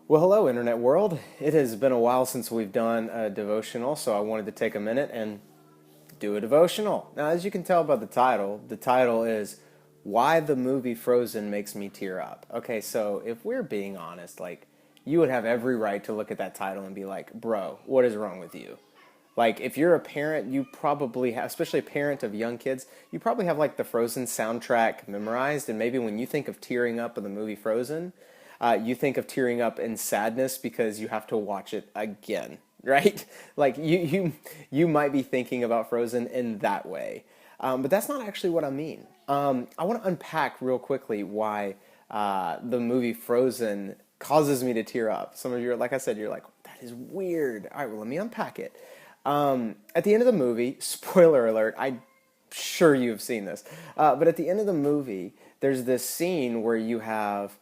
Well, hello, Internet world. It has been a while since we've done a devotional, so I wanted to take a minute and do a devotional. Now, as you can tell by the title is Why the Movie Frozen Makes Me Tear Up. Okay, so if we're being honest, you would have every right to look at that title and be like, bro, what is wrong with you? Like, if you're a parent, you probably have, especially a parent of young kids, you probably have like the Frozen soundtrack memorized. And maybe when you think of tearing up in the movie Frozen, you think of tearing up in sadness because you have to watch it again, right? Like you might be thinking about Frozen in that way, but that's not actually what I mean. I want to unpack real quickly why the movie Frozen causes me to tear up. Some of you, like I said, you're like, that is weird. All right, well, let me unpack it. At the end of the movie, spoiler alert, I'm sure you've seen this, but at the end of the movie, there's this scene where you have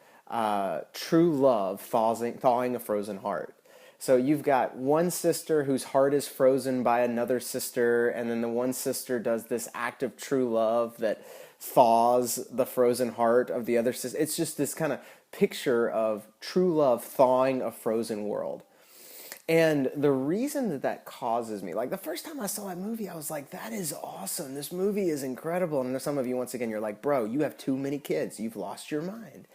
true love thawing a frozen heart. So you've got one sister whose heart is frozen by another sister, and then the one sister does this act of true love that thaws the frozen heart of the other sister. It's just this kind of picture of true love thawing a frozen world. And the reason that that causes me, like the first time I saw that movie, I was like, that is awesome. This movie is incredible. And some of you, once again, you're like, bro, you have too many kids. You've lost your mind.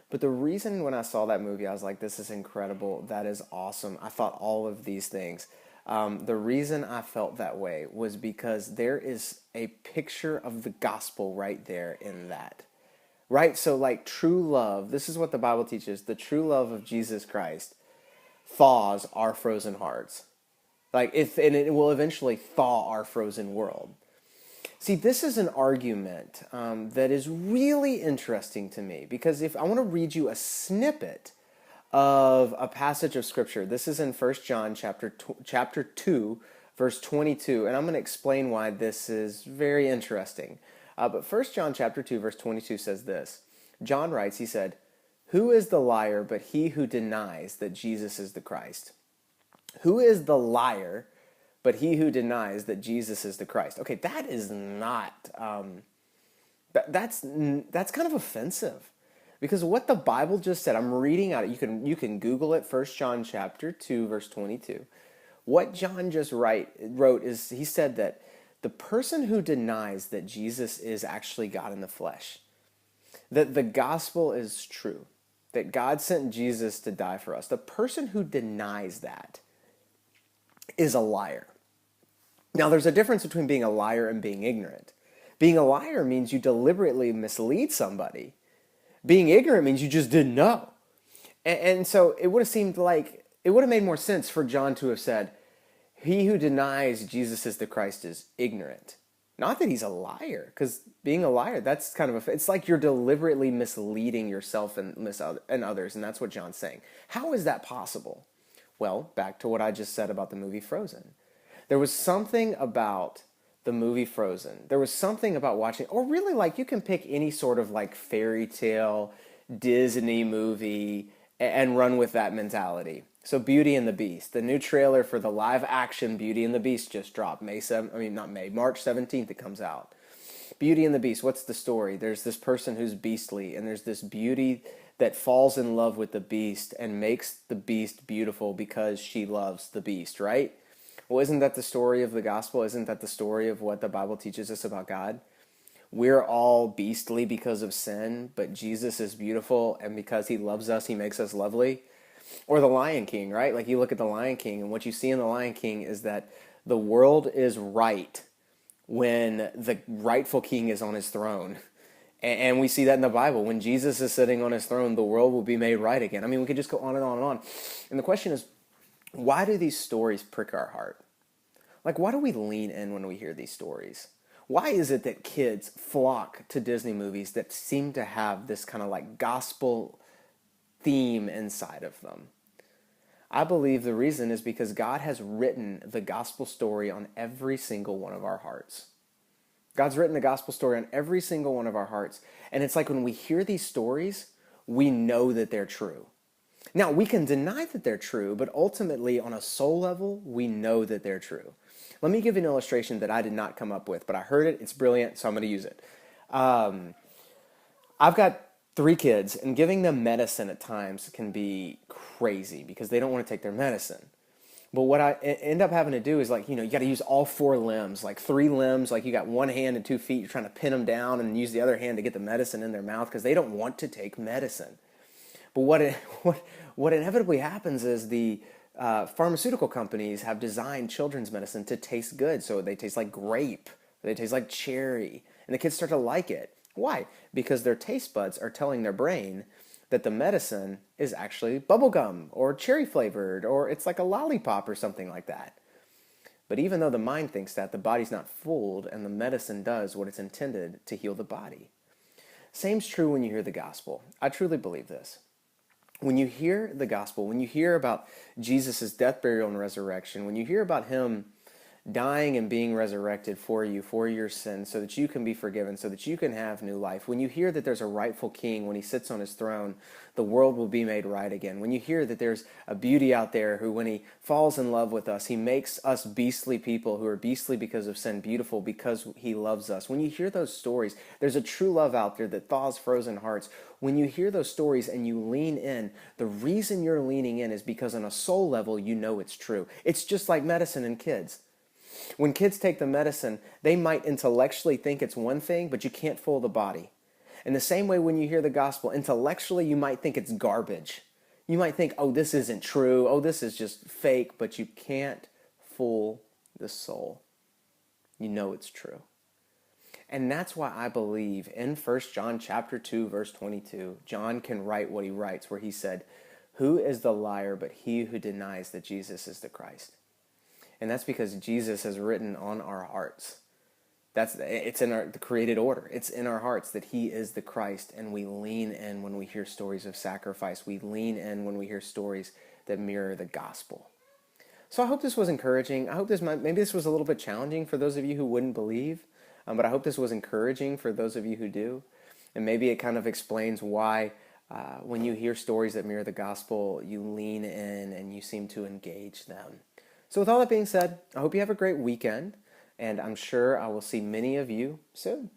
But the reason when I saw that movie, I was like, this is incredible. That is awesome. I thought all of these things. The reason I felt that way was because there is a picture of the gospel right there in that. Right? So, like, true love, this is what the Bible teaches. The true love of Jesus Christ thaws our frozen hearts. And it will eventually thaw our frozen world. See, this is an argument that is really interesting to me because if I want to read you a snippet of a passage of scripture, this is in First John chapter 2, verse 22, and I'm going to explain why this is very interesting. But First John chapter 2, verse 22 says this. John writes, he said, "Who is the liar but he who denies that Jesus is the Christ? Who is the liar but he who denies that Jesus is the Christ?" Okay, that is not, that's kind of offensive. Because what the Bible just said, I'm reading out, you can Google it, First John chapter 2, verse 22. What John just wrote is, he said that the person who denies that Jesus is actually God in the flesh, that the gospel is true, that God sent Jesus to die for us, the person who denies that is a liar. Now, there's a difference between being a liar and being ignorant. Being a liar means you deliberately mislead somebody. Being ignorant means you just didn't know. And so it would have seemed like, it would have made more sense for John to have said, he who denies Jesus is the Christ is ignorant. Not that he's a liar, because being a liar, that's kind of it's like you're deliberately misleading yourself and others, and that's what John's saying. How is that possible? Well, back to what I just said about the movie Frozen. There was something about the movie Frozen. There was something about watching, or really, like, you can pick any sort of like fairy tale, Disney movie and run with that mentality. So Beauty and the Beast, the new trailer for the live action Beauty and the Beast just dropped. March 17th it comes out. Beauty and the Beast, what's the story? There's this person who's beastly, and there's this beauty that falls in love with the beast and makes the beast beautiful because she loves the beast, right? Well, isn't that the story of the gospel? Isn't that the story of what the Bible teaches us about God? We're all beastly because of sin, but Jesus is beautiful, and because he loves us, he makes us lovely. Or the Lion King, right? Like, you look at the Lion King, and what you see in the Lion King is that the world is right when the rightful king is on his throne. And we see that in the Bible. When Jesus is sitting on his throne, the world will be made right again. I mean, we could just go on and on and on. And the question is, why do these stories prick our heart? Like, why do we lean in when we hear these stories? Why is it that kids flock to Disney movies that seem to have this kind of like gospel theme inside of them? I believe the reason is because God has written the gospel story on every single one of our hearts. God's written the gospel story on every single one of our hearts. And it's like when we hear these stories, we know that they're true. Now, we can deny that they're true, but ultimately, on a soul level, we know that they're true. Let me give you an illustration that I did not come up with, but I heard it. It's brilliant, so I'm going to use it. I've got three kids, and giving them medicine at times can be crazy because they don't want to take their medicine. But what I end up having to do is like, you got to use all four limbs, like three limbs, like you got one hand and 2 feet, you're trying to pin them down and use the other hand to get the medicine in their mouth because they don't want to take medicine. But what inevitably happens is the pharmaceutical companies have designed children's medicine to taste good. So they taste like grape, they taste like cherry, and the kids start to like it. Why? Because their taste buds are telling their brain that the medicine is actually bubblegum or cherry flavored or it's like a lollipop or something like that. But even though the mind thinks that, the body's not fooled and the medicine does what it's intended to heal the body. Same's true when you hear the gospel. I truly believe this. When you hear the gospel, when you hear about Jesus' death, burial, and resurrection, when you hear about him dying and being resurrected for you, for your sins, so that you can be forgiven, so that you can have new life. When you hear that there's a rightful king, when he sits on his throne, the world will be made right again. When you hear that there's a beauty out there who, when he falls in love with us, he makes us beastly people who are beastly because of sin, beautiful because he loves us. When you hear those stories, there's a true love out there that thaws frozen hearts. When you hear those stories and you lean in, the reason you're leaning in is because on a soul level, you know it's true. It's just like medicine in kids. When kids take the medicine, they might intellectually think it's one thing, but you can't fool the body. In the same way, when you hear the gospel, intellectually, you might think it's garbage. You might think, oh, this isn't true. Oh, this is just fake, but you can't fool the soul. You know it's true. And that's why I believe in 1 John chapter 2, verse 22, John can write what he writes, where he said, "Who is the liar but he who denies that Jesus is the Christ?" And that's because Jesus has written on our hearts. It's in the created order. It's in our hearts that he is the Christ, and we lean in when we hear stories of sacrifice. We lean in when we hear stories that mirror the gospel. So I hope this was encouraging. I hope maybe this was a little bit challenging for those of you who wouldn't believe, but I hope this was encouraging for those of you who do. And maybe it kind of explains why when you hear stories that mirror the gospel, you lean in and you seem to engage them. So with all that being said, I hope you have a great weekend, and I'm sure I will see many of you soon.